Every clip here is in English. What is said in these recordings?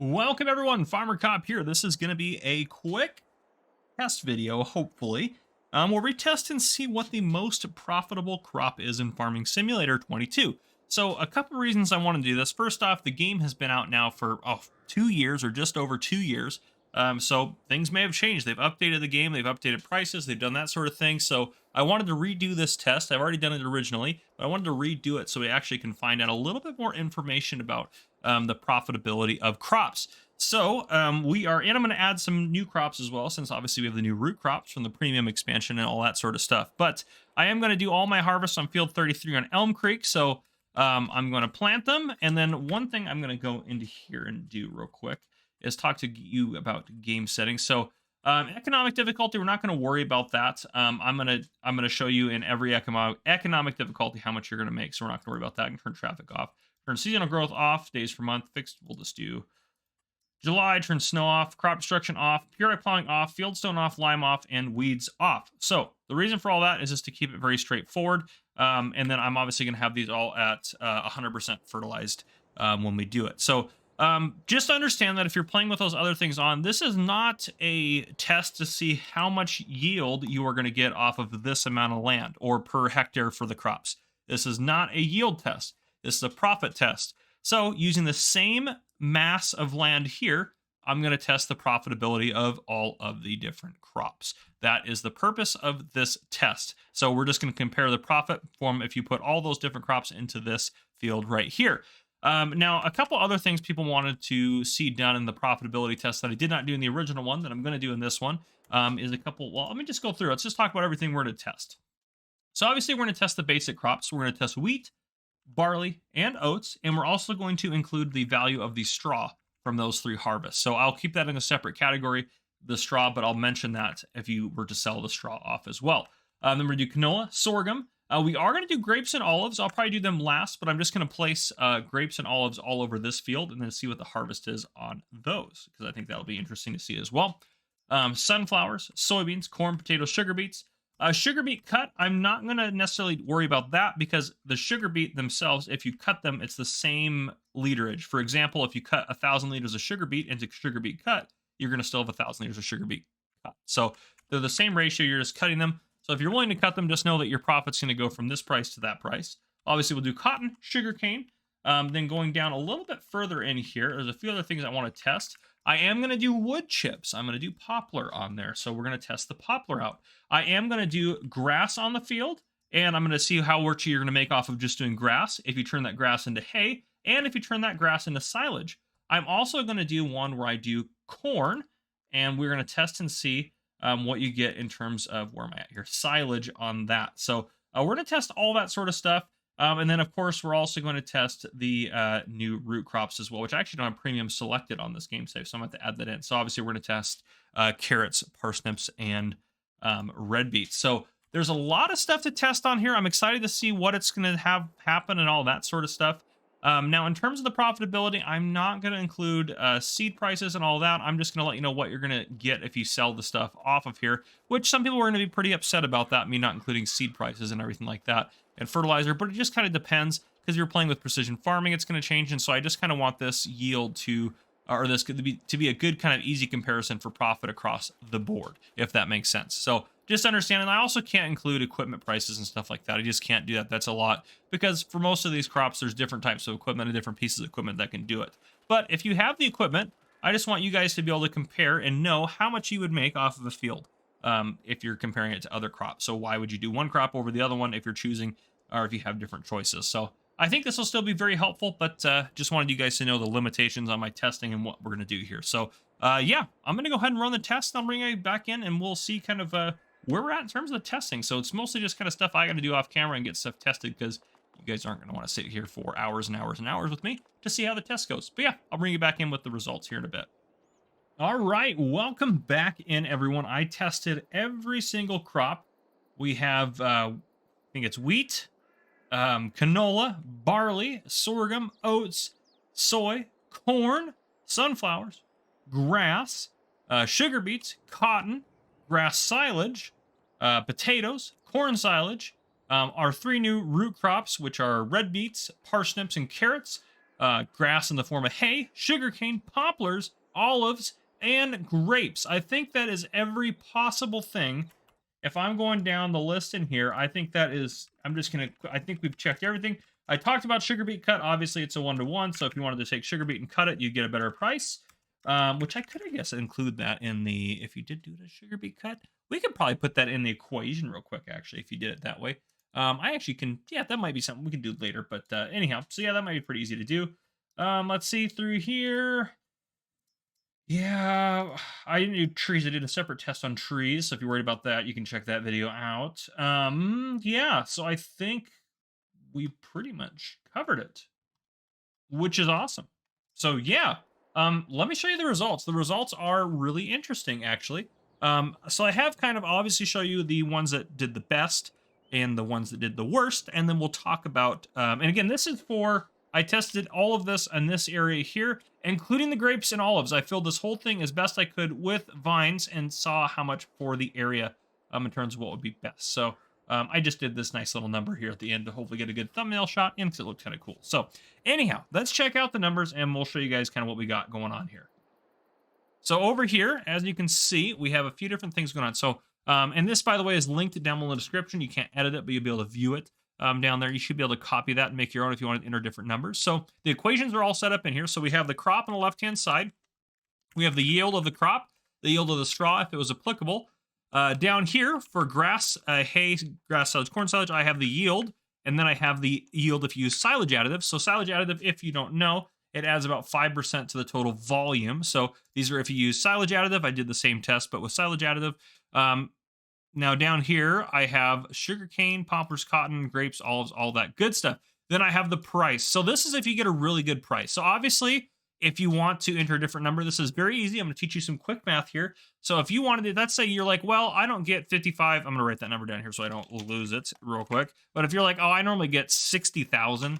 Welcome everyone, Farmer Cop here. This is going to be a quick test video, hopefully, where we test and see what the most profitable crop is in Farming Simulator 22. So a couple reasons I want to do this. First off, the game has been out now for 2 years or just over 2 years. So things may have changed. They've updated the game, they've updated prices, they've done that sort of thing. So I wanted to redo this test. I've already done it originally, but I wanted to redo it so we actually can find out a little bit more information about the profitability of crops. So I'm going to add some new crops as well, since obviously we have the new root crops from the premium expansion and all that sort of stuff. But I am going to do all my harvests on field 33 on Elm Creek. So I'm going to plant them. And then one thing I'm going to go into here and do real quick is talk to you about game settings. So economic difficulty, we're not going to worry about that. I'm going to show you in every economic difficulty how much you're going to make. So we're not going to worry about that. And turn traffic off. Turn seasonal growth off, days per month fixed. We'll just do July. Turn snow off, crop destruction off, puree plowing off, fieldstone off, lime off, and weeds off. So the reason for all that is just to keep it very straightforward. And then I'm obviously going to have these all at 100% fertilized when we do it. So just understand that if you're playing with those other things on, this is not a test to see how much yield you are going to get off of this amount of land or per hectare for the crops. This is not a yield test. This is a profit test. So using the same mass of land here, I'm going to test the profitability of all of the different crops. That is the purpose of this test. So we're just going to compare the profit from if you put all those different crops into this field right here. Now, a couple other things people wanted to see done in the profitability test that I did not do in the original one that I'm going to do in this one is a couple. Well, let me just go through. Let's just talk about everything we're going to test. So obviously we're going to test the basic crops. We're going to test wheat, barley, and oats, and we're also going to include the value of the straw from those 3 harvests. So I'll keep that in a separate category, the straw, but I'll mention that if you were to sell the straw off as well. Then we're going to do canola, sorghum. We are going to do grapes and olives. I'll probably do them last, but I'm just going to place grapes and olives all over this field and then see what the harvest is on those, because I think that'll be interesting to see as well. Sunflowers, soybeans, corn, potatoes, sugar beets. Sugar beet cut, I'm not going to necessarily worry about that because the sugar beet themselves, if you cut them, it's the same literage. For example, if you cut 1,000 liters of sugar beet into sugar beet cut, you're going to still have 1,000 liters of sugar beet cut. So they're the same ratio, you're just cutting them. So if you're willing to cut them, just know that your profit's going to go from this price to that price. Obviously, we'll do cotton, sugarcane. Then going down a little bit further in here, there's a few other things I want to test. I am going to do wood chips. I'm going to do poplar on there. So we're going to test the poplar out. I am going to do grass on the field, and I'm going to see how much you're going to make off of just doing grass, if you turn that grass into hay, and if you turn that grass into silage. I'm also going to do one where I do corn, and we're going to test and see what you get in terms of, where am I at here, silage on that. So we're going to test all that sort of stuff. And then, of course, we're also going to test the new root crops as well, which I actually don't have premium selected on this game save, so I'm going to have to add that in. So obviously, we're going to test carrots, parsnips, and red beets. So there's a lot of stuff to test on here. I'm excited to see what it's going to have happen and all that sort of stuff. Now, in terms of the profitability, I'm not going to include seed prices and all that. I'm just going to let you know what you're going to get if you sell the stuff off of here, which some people are going to be pretty upset about that, me not including seed prices and everything like that, and fertilizer, but it just kind of depends, because you're playing with precision farming, it's going to change, and so I just kind of want this yield to, or this to be a good kind of easy comparison for profit across the board, if that makes sense. So just understand, and I also can't include equipment prices and stuff like that. I just can't do that. That's a lot, because for most of these crops, there's different types of equipment and different pieces of equipment that can do it. But if you have the equipment, I just want you guys to be able to compare and know how much you would make off of a field if you're comparing it to other crops. So why would you do one crop over the other one if you're choosing, or if you have different choices? So I think this will still be very helpful, but just wanted you guys to know the limitations on my testing and what we're going to do here. So yeah, I'm going to go ahead and run the test. I'll bring it back in, and we'll see kind of where we're at in terms of the testing. So it's mostly just kind of stuff I got to do off camera and get stuff tested, because you guys aren't going to want to sit here for hours and hours and hours with me to see how the test goes. But yeah, I'll bring you back in with the results here in a bit. All right, welcome back in, everyone. I tested every single crop. We have, I think it's wheat, canola, barley, sorghum, oats, soy, corn, sunflowers, grass, sugar beets, cotton, grass silage, potatoes, corn silage, our 3 new root crops, which are red beets, parsnips, and carrots, grass in the form of hay, sugarcane, poplars, olives, and grapes. I think that is every possible thing. If I'm going down the list in here, I think that is, I think we've checked everything. I talked about sugar beet cut. Obviously, it's a 1-to-1. So if you wanted to take sugar beet and cut it, you'd get a better price. Which I could, I guess, include that in the, if you did do it as sugar beet cut, we could probably put that in the equation real quick, actually, if you did it that way. I actually can, yeah, that might be something we can do later. But anyhow, so yeah, that might be pretty easy to do. Let's see through here. Yeah, I didn't do trees. I did a separate test on trees. So if you're worried about that, you can check that video out. Yeah, so I think we pretty much covered it, which is awesome. So yeah, let me show you the results. The results are really interesting, actually. So I have kind of obviously show you the ones that did the best and the ones that did the worst, and then we'll talk about. And again, this is for, I tested all of this in this area here, including the grapes and olives. I filled this whole thing as best I could with vines and saw how much for the area in terms of what would be best. So I just did this nice little number here at the end to hopefully get a good thumbnail shot in because it looked kind of cool. So anyhow, let's check out the numbers and we'll show you guys kind of what we got going on here. So over here, as you can see, we have a few different things going on. So, and this, by the way, is linked down below in the description. You can't edit it, but you'll be able to view it down there. You should be able to copy that and make your own if you want to enter different numbers. So the equations are all set up in here. So we have the crop on the left-hand side. We have the yield of the crop, the yield of the straw if it was applicable. Down here for grass, hay, grass silage, corn silage, I have the yield, and then I have the yield if you use silage additive. So silage additive, if you don't know, it adds about 5% to the total volume. So these are if you use silage additive. I did the same test, but with silage additive. Now down here, I have sugarcane, poplars, cotton, grapes, olives, all that good stuff. Then I have the price. So this is if you get a really good price. So obviously, if you want to enter a different number, this is very easy. I'm going to teach you some quick math here. So if you wanted to, let's say you're like, well, I don't get 55. I'm going to write that number down here so I don't lose it real quick. But if you're like, oh, I normally get 60,000,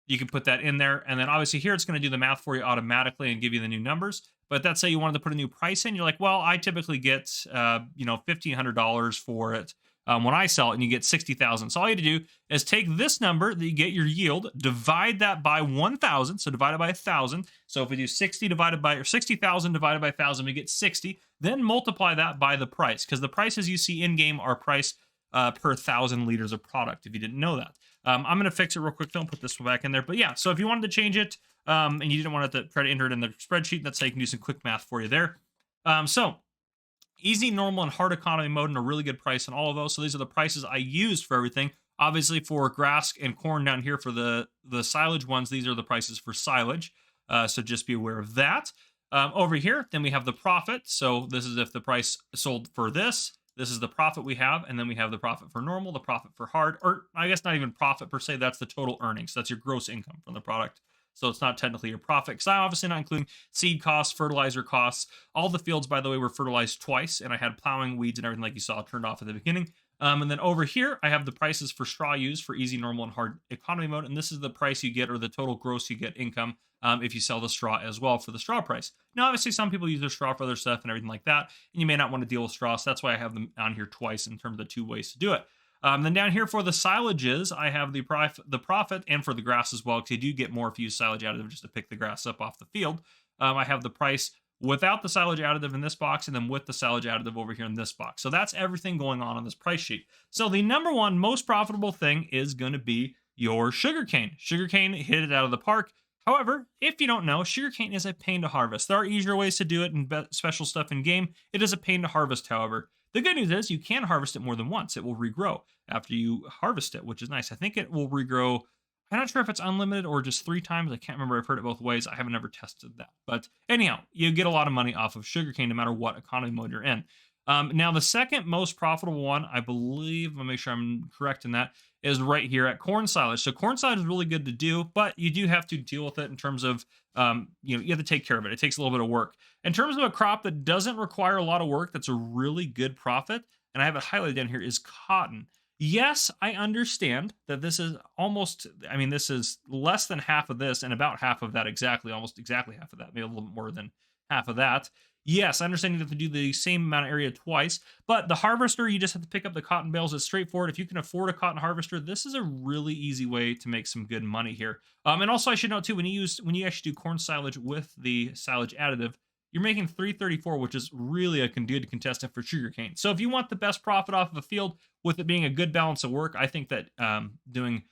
you can put that in there. And then obviously here, it's going to do the math for you automatically and give you the new numbers. But let's say you wanted to put a new price in. You're like, well, I typically get, $1,500 for it when I sell it, and you get 60,000. So all you have to do is take this number that you get your yield, divide that by 1,000. So divide it by 1,000. So if we do 60,000 divided by 1,000, we get 60. Then multiply that by the price, because the prices you see in game are priced per 1,000 liters of product. If you didn't know that, I'm going to fix it real quick. Don't put this one back in there. But yeah, so if you wanted to change it and you didn't want to try to enter it in the spreadsheet, that's how you can do some quick math for you there. So easy, normal, and hard economy mode, and a really good price on all of those. So these are the prices I used for everything. Obviously for grass and corn down here for the silage ones, these are the prices for silage. So just be aware of that. Over here, then we have the profit. So this is if the price sold for this. This is the profit we have, and then we have the profit for normal, the profit for hard, or I guess not even profit per se, that's the total earnings. That's your gross income from the product. So it's not technically your profit, because I'm obviously not including seed costs, fertilizer costs. All the fields, by the way, were fertilized twice, and I had plowing, weeds, and everything like you saw turned off at the beginning. And then over here, I have the prices for straw used for easy, normal, and hard economy mode, and this is the price you get, or the total gross you get income if you sell the straw as well for the straw price. Now, obviously, some people use their straw for other stuff and everything like that, and you may not want to deal with straw, so that's why I have them on here twice in terms of the two ways to do it. Then down here for the silages, I have the profit, and for the grass as well, because you do get more if you use silage additive just to pick the grass up off the field. I have the price without the silage additive in this box, and then with the silage additive over here in this box. So that's everything going on this price sheet. So the number one most profitable thing is going to be your sugarcane. Sugarcane hit it out of the park. However, if you don't know, sugarcane is a pain to harvest. There are easier ways to do it and special stuff in game. It is a pain to harvest, however. The good news is you can harvest it more than once. It will regrow after you harvest it, which is nice. I think it will regrow. I'm not sure if it's unlimited or just 3 times. I can't remember. I've heard it both ways. I haven't ever tested that. But anyhow, you get a lot of money off of sugarcane no matter what economy mode you're in. Now, the second most profitable one, I believe, I'll make sure I'm correct in that, is right here at corn silage. So corn silage is really good to do, but you do have to deal with it in terms of, you have to take care of it. It takes a little bit of work. In terms of a crop that doesn't require a lot of work, that's a really good profit, and I have it highlighted down here, is cotton. Yes, I understand that this is almost, this is less than half of this and about half of that exactly, almost exactly half of that, maybe a little bit more than half of that. Yes, I understand you have to do the same amount of area twice, but the harvester, you just have to pick up the cotton bales. It's straightforward. If you can afford a cotton harvester, this is a really easy way to make some good money here. And also, I should note too, when you actually do corn silage with the silage additive, you're making 334, which is really a good contestant for sugarcane. So if you want the best profit off of a field with it being a good balance of work, I think that doing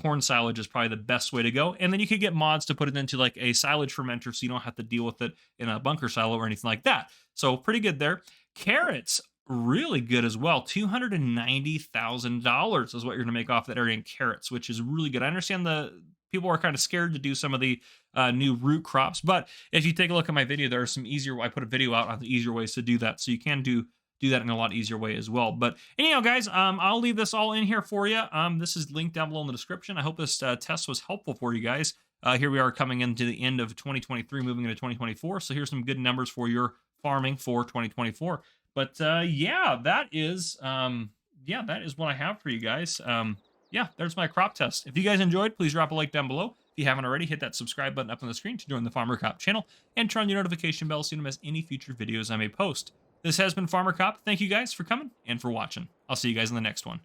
corn silage is probably the best way to go. And then you could get mods to put it into like a silage fermenter so you don't have to deal with it in a bunker silo or anything like that. So pretty good there. Carrots, really good as well. $290,000 is what you're going to make off that area in carrots, which is really good. I understand the people are kind of scared to do some of the new root crops, but if you take a look at my video, there are some easier, I put a video out on the easier ways to do that. So you can do that in a lot easier way as well. But anyhow, guys, I'll leave this all in here for you. This is linked down below in the description. I hope this test was helpful for you guys. Here we are coming into the end of 2023, moving into 2024. So here's some good numbers for your farming for 2024. But yeah, that is what I have for you guys. Yeah, there's my crop test. If you guys enjoyed, please drop a like down below. If you haven't already, hit that subscribe button up on the screen to join the Farmer Cop channel and turn on your notification bell so you don't miss any future videos I may post. This has been Farmer Cop. Thank you guys for coming and for watching. I'll see you guys in the next one.